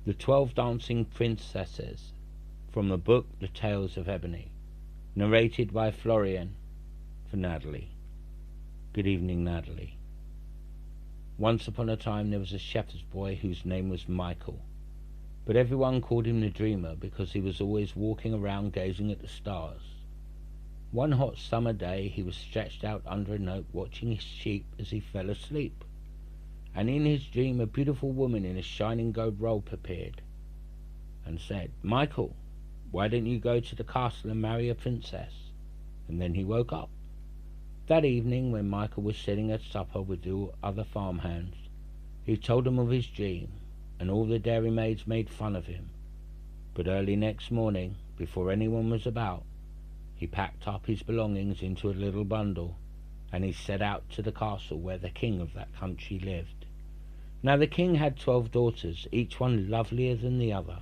The 12 Dancing Princesses, from the book The Tales of Ebony, narrated by Florian, for Natalie. Good evening, Natalie. Once upon a time there was a shepherd's boy whose name was Michael, but everyone called him the Dreamer because he was always walking around gazing at the stars. One hot summer day he was stretched out under an oak watching his sheep as he fell asleep, and in his dream a beautiful woman in a shining gold robe appeared and said, "Michael, why don't you go to the castle and marry a princess?" And then he woke up. That evening, when Michael was sitting at supper with the other farmhands, he told them of his dream, and all the dairymaids made fun of him. But early next morning, before anyone was about, he packed up his belongings into a little bundle, and he set out to the castle where the king of that country lived. Now the king had 12 daughters, each one lovelier than the other,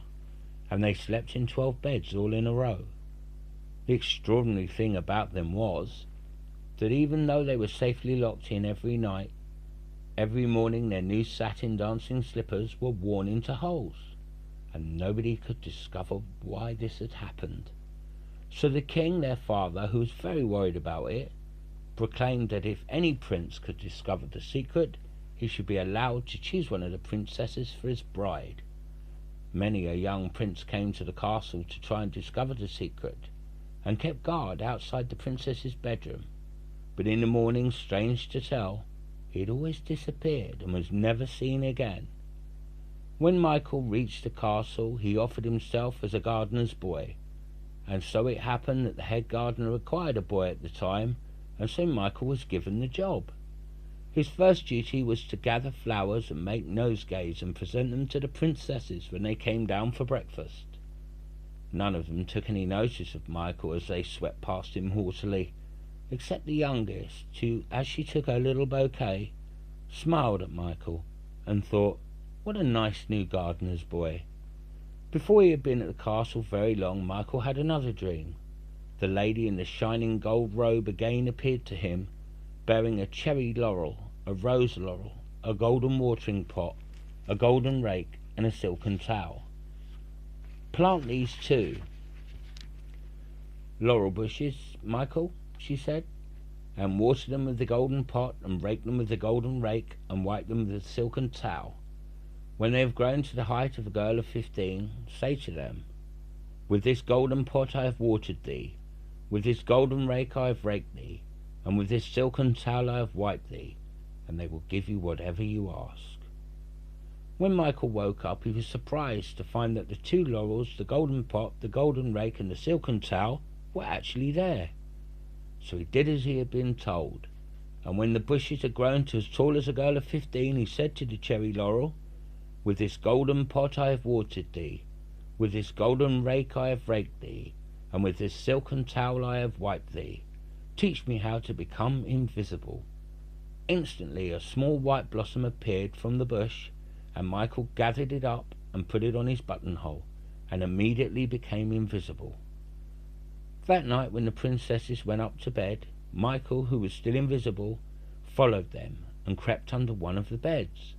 and they slept in 12 beds all in a row. The extraordinary thing about them was that even though they were safely locked in every night, every morning their new satin dancing slippers were worn into holes, and nobody could discover why this had happened. So the king, their father, who was very worried about it, proclaimed that if any prince could discover the secret, he should be allowed to choose one of the princesses for his bride. Many a young prince came to the castle to try and discover the secret, and kept guard outside the princess's bedroom. But in the morning, strange to tell, he had always disappeared and was never seen again. When Michael reached the castle, he offered himself as a gardener's boy, and so it happened that the head gardener required a boy at the time, and so Michael was given the job. His first duty was to gather flowers and make nosegays and present them to the princesses when they came down for breakfast. None of them took any notice of Michael as they swept past him haughtily, except the youngest, who, as she took her little bouquet, smiled at Michael and thought, "What a nice new gardener's boy." Before he had been at the castle very long, Michael had another dream. The lady in the shining gold robe again appeared to him, bearing a cherry laurel, a rose laurel, a golden watering pot, a golden rake, and a silken towel. "Plant these 2 laurel bushes, Michael," she said, "and water them with the golden pot, and rake them with the golden rake, and wipe them with the silken towel. When they have grown to the height of a girl of 15, say to them, 'With this golden pot I have watered thee, with this golden rake I have raked thee, and with this silken towel I have wiped thee,' and they will give you whatever you ask." When Michael woke up, he was surprised to find that the 2 laurels, the golden pot, the golden rake, and the silken towel were actually there. So he did as he had been told, and when the bushes had grown to as tall as a girl of 15, he said to the cherry laurel, "With this golden pot I have watered thee, with this golden rake I have raked thee, and with this silken towel I have wiped thee. Teach me how to become invisible." Instantly a small white blossom appeared from the bush, and Michael gathered it up and put it on his buttonhole, and immediately became invisible. That night, when the princesses went up to bed, Michael, who was still invisible, followed them and crept under one of the beds.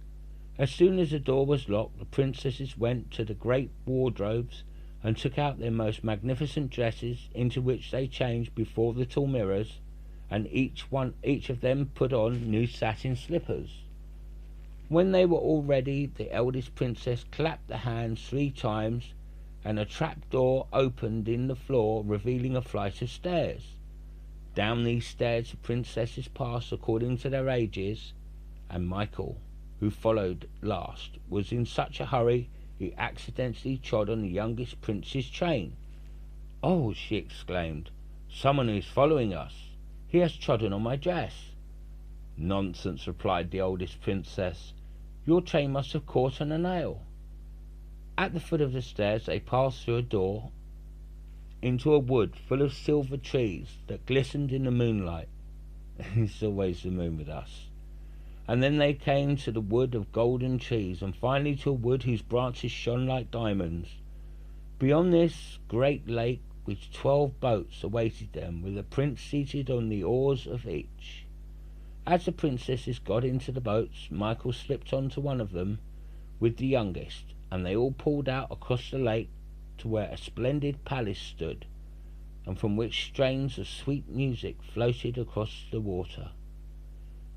As soon as the door was locked, the princesses went to the great wardrobes and took out their most magnificent dresses, into which they changed before the tall mirrors, and each of them put on new satin slippers. When they were all ready, the eldest princess clapped the hands 3 times, and a trap door opened in the floor, revealing a flight of stairs. Down these stairs the princesses passed according to their ages, and Michael, who followed last, was in such a hurry he accidentally trod on the youngest prince's chain. "Oh," she exclaimed, "someone is following us. He has trodden on my dress." "Nonsense," replied the oldest princess. "Your chain must have caught on a nail." At the foot of the stairs they passed through a door into a wood full of silver trees that glistened in the moonlight. It's always the moon with us. And then they came to the wood of golden trees, and finally to a wood whose branches shone like diamonds. Beyond this great lake, with 12 boats awaited them, with a prince seated on the oars of each. As the princesses got into the boats, Michael slipped onto one of them with the youngest, and they all pulled out across the lake to where a splendid palace stood, and from which strains of sweet music floated across the water.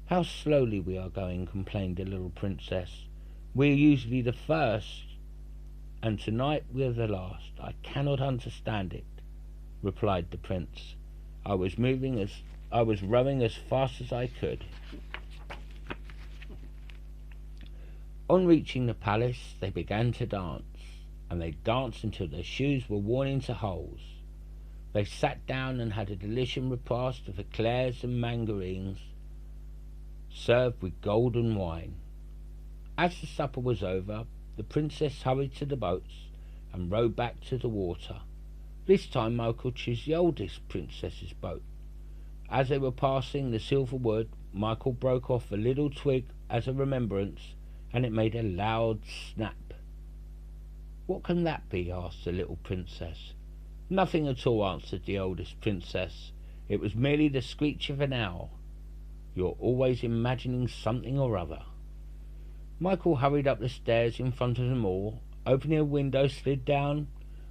"How slowly we are going," complained the little princess. "We are usually the first, and tonight we are the last. I cannot understand it," replied the prince. I was rowing as fast as I could." On reaching the palace, they began to dance, and they danced until their shoes were worn into holes. They sat down and had a delicious repast of eclairs and mangarines, served with golden wine. As the supper was over, the princess hurried to the boats and rowed back to the water. This time Michael chose the oldest princess's boat. As they were passing the silver wood, Michael broke off a little twig as a remembrance, and it made a loud snap. "What can that be?" asked the little princess. "Nothing at all," answered the oldest princess. "It was merely the screech of an owl. You're always imagining something or other." Michael hurried up the stairs in front of them all, opening a window, slid down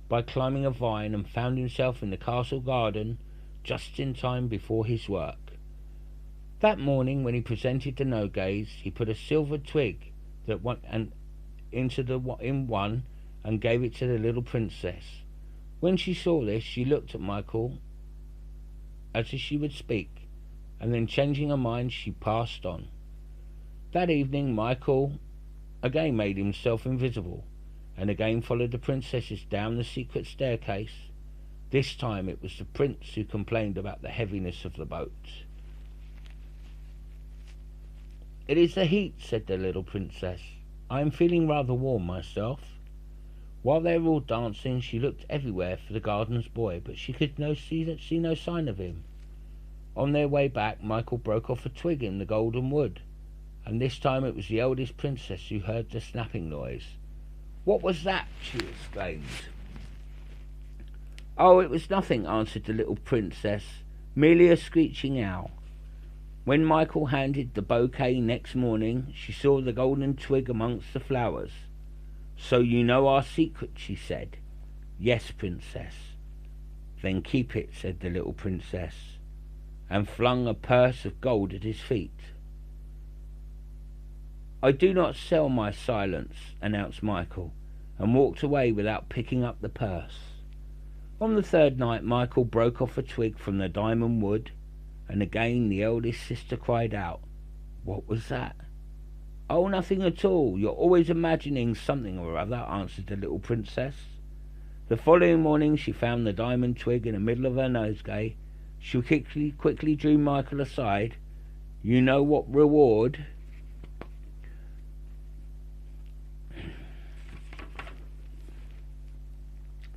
by climbing a vine, and found himself in the castle garden just in time before his work. That morning, when he presented the nogays, he put a silver twig in one and gave it to the little princess. When she saw this, she looked at Michael as if she would speak, and then changing her mind, she passed on. That evening Michael again made himself invisible, and again followed the princesses down the secret staircase. This time it was the prince who complained about the heaviness of the boat. "It is the heat," said the little princess. "I am feeling rather warm myself." While they were all dancing, she looked everywhere for the gardener's boy, but she could see no sign of him. On their way back, Michael broke off a twig in the golden wood, and this time it was the eldest princess who heard the snapping noise. "What was that?" she exclaimed. "Oh, it was nothing," answered the little princess, "merely a screeching owl." When Michael handed the bouquet next morning, she saw the golden twig amongst the flowers. "So you know our secret," she said. "Yes, princess." "Then keep it," said the little princess, and flung a purse of gold at his feet. "I do not sell my silence," announced Michael, and walked away without picking up the purse. On the third night, Michael broke off a twig from the diamond wood, and again the eldest sister cried out. "What was that?" "Oh, nothing at all. You're always imagining something or other," answered the little princess. The following morning she found the diamond twig in the middle of her nosegay. She quickly drew Michael aside. "You know what reward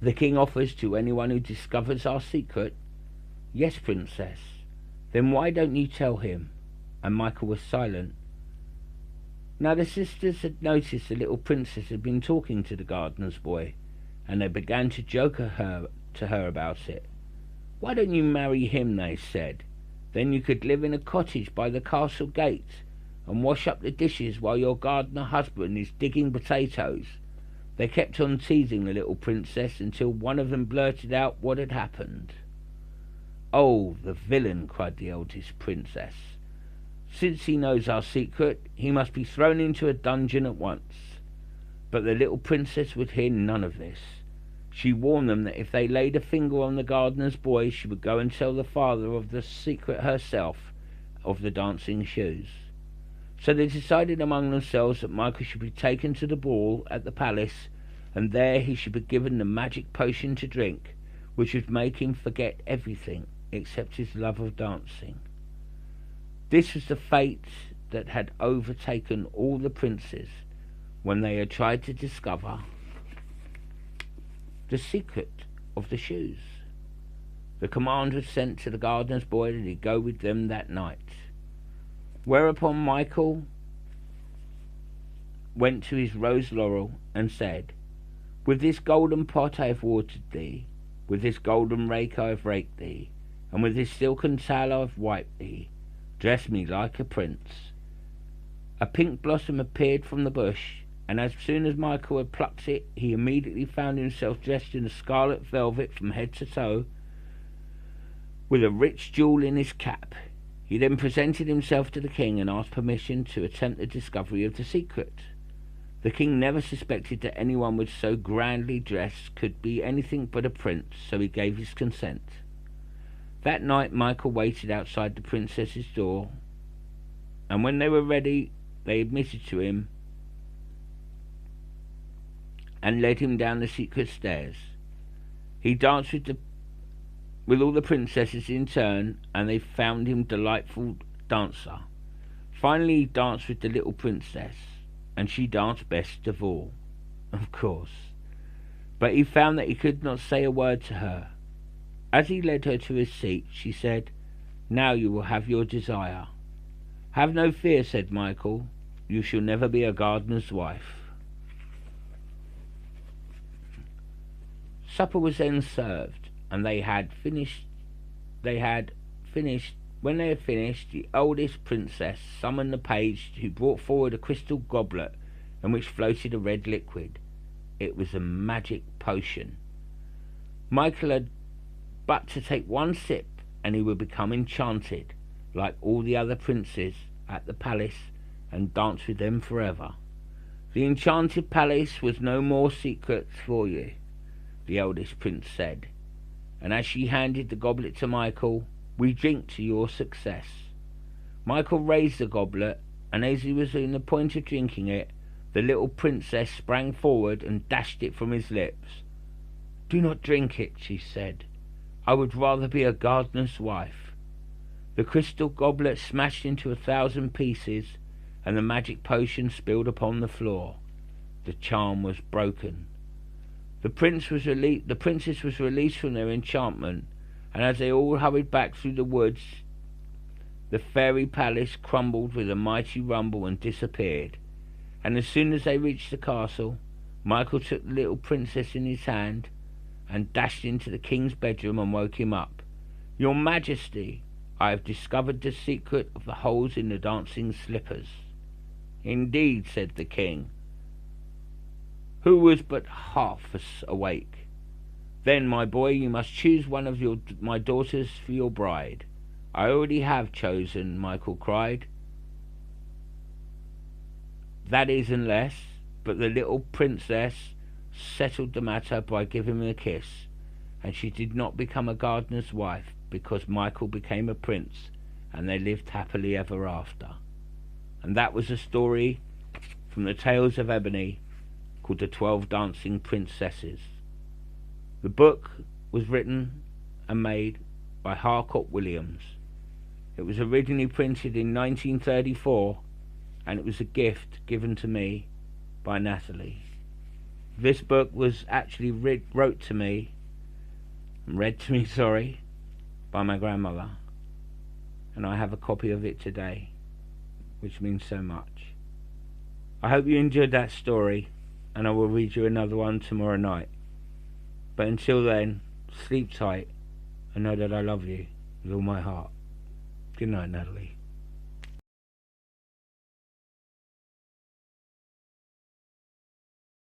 the king offers to anyone who discovers our secret?" "Yes, princess." "Then why don't you tell him?" And Michael was silent. Now the sisters had noticed the little princess had been talking to the gardener's boy, and they began to joke to her about it. "Why don't you marry him?" they said. "Then you could live in a cottage by the castle gate, and wash up the dishes while your gardener husband is digging potatoes." They kept on teasing the little princess until one of them blurted out what had happened. "Oh, the villain!" cried the eldest princess. "Since he knows our secret, he must be thrown into a dungeon at once." But the little princess would hear none of this. She warned them that if they laid a finger on the gardener's boy, she would go and tell the father of the secret herself of the dancing shoes. So they decided among themselves that Michael should be taken to the ball at the palace, and there he should be given the magic potion to drink, which would make him forget everything except his love of dancing. This was the fate that had overtaken all the princes when they had tried to discover the secret of the shoes. The command was sent to the gardener's boy that he go with them that night. Whereupon Michael went to his rose laurel and said, "With this golden pot I have watered thee, with this golden rake I have raked thee, and with this silken towel I have wiped thee. Dress me like a prince." A pink blossom appeared from the bush, and as soon as Michael had plucked it, he immediately found himself dressed in a scarlet velvet from head to toe, with a rich jewel in his cap. He then presented himself to the king and asked permission to attempt the discovery of the secret. The king never suspected that anyone with so grandly dressed could be anything but a prince, so he gave his consent. That night Michael waited outside the princess's door, and when they were ready, they admitted to him and led him down the secret stairs. He danced with all the princesses in turn, and they found him delightful dancer. Finally he danced with the little princess, and she danced best of all, of course. But he found that he could not say a word to her. As he led her to his seat, she said, "Now you will have your desire." "Have no fear," said Michael. "You shall never be a gardener's wife." Supper was then served, and when they had finished, the oldest princess summoned the page, who brought forward a crystal goblet in which floated a red liquid. It was a magic potion. Michael had but to take one sip, and he would become enchanted, like all the other princes at the palace, and dance with them forever. "The enchanted palace was no more secrets for you," the eldest prince said, and as she handed the goblet to Michael, "We drink to your success." Michael raised the goblet, and as he was on the point of drinking it, the little princess sprang forward and dashed it from his lips. "Do not drink it," she said. "I would rather be a gardener's wife." The crystal goblet smashed into 1,000 pieces, and the magic potion spilled upon the floor. The charm was broken. The princess was released from their enchantment, and as they all hurried back through the woods, the fairy palace crumbled with a mighty rumble and disappeared. And as soon as they reached the castle, Michael took the little princess in his hand and dashed into the king's bedroom and woke him up. "Your Majesty, I have discovered the secret of the holes in the dancing slippers." "Indeed," said the king, who was but half awake. "Then, my boy, you must choose one of my daughters for your bride." "I already have chosen," Michael cried. "That is unless—" But the little princess settled the matter by giving him a kiss, and she did not become a gardener's wife, because Michael became a prince, and they lived happily ever after. And that was a story from the Tales of Ebony, called The 12 Dancing Princesses. The book was written and made by Harcourt Williams. It was originally printed in 1934, and it was a gift given to me by Natalie. This book was actually read to me, by my grandmother, and I have a copy of it today, which means so much. I hope you enjoyed that story, and I will read you another one tomorrow night. But until then, sleep tight and know that I love you with all my heart. Good night, Natalie.